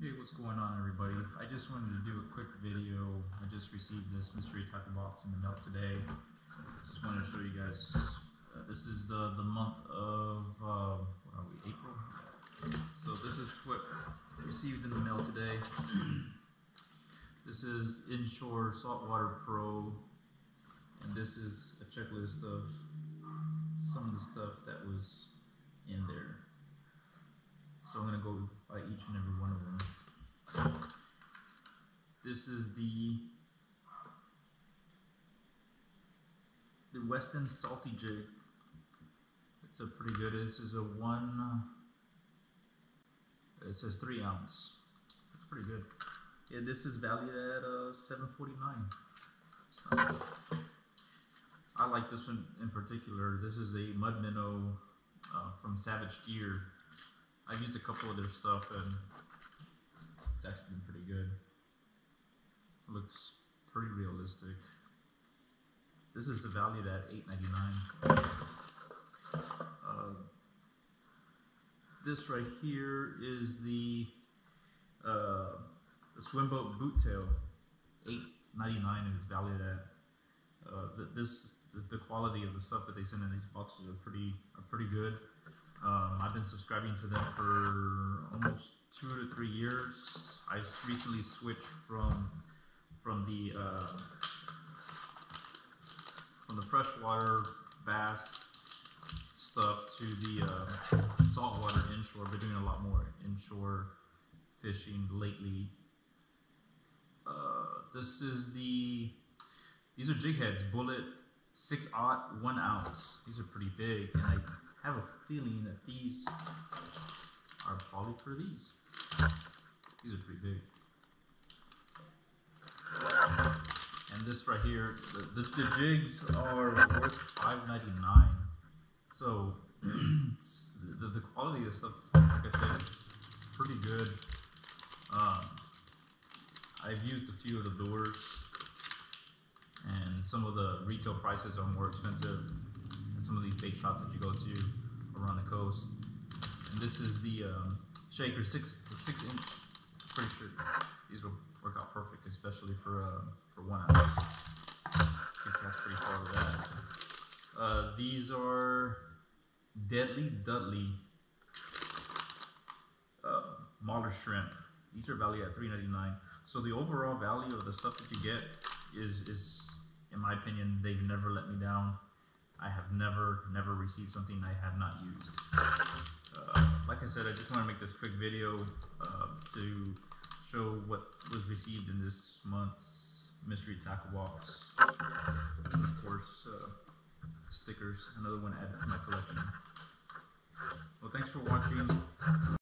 Hey, what's going on, everybody? I just wanted to do a quick video. I just received this mystery tackle box in the mail today. Just wanted to show you guys. This is the month of what are we, April? So this is what I received in the mail today. This is Inshore Saltwater Pro, and this is a checklist of some of the stuff that was in there. So I'm going to go by each and every one of them. This is the Weston Salty Jig. It's a pretty good. This is a it says 3 ounce. It's pretty good. Yeah, this is valued at $7.49. So, I like this one in particular. This is a mud minnow from Savage Gear. I've used a couple of their stuff and it's actually been pretty good. It looks pretty realistic. This is valued at $8.99. This right here is the swimboat boot tail, $8.99, and it's valued at. The quality of the stuff that they send in these boxes are pretty good. I've been subscribing to them for almost 2 to 3 years. I recently switched from the freshwater bass stuff to the saltwater inshore. I've been doing a lot more inshore fishing lately. These are jig heads, bullet 6/0 1 ounce. These are pretty big, and I have a feeling that these are probably for these. These are pretty big. And this right here, the jigs are worth $5.99. So the quality of stuff, like I said, is pretty good. I've used a few of the lures, and some of the retail prices are more expensive than some of these bait shops that you go to around the coast. And this is the shaker, 6-inch. Pretty sure these will work out perfect, especially for 1 ounce. I think that's pretty far with that. These are Deadly Dudley Mauler shrimp. These are valued at $3.99. So the overall value of the stuff that you get is, in my opinion, they've never let me down. I have never received something I have not used. Like I said, I just want to make this quick video to show what was received in this month's mystery tackle box. And of course, stickers, another one added to my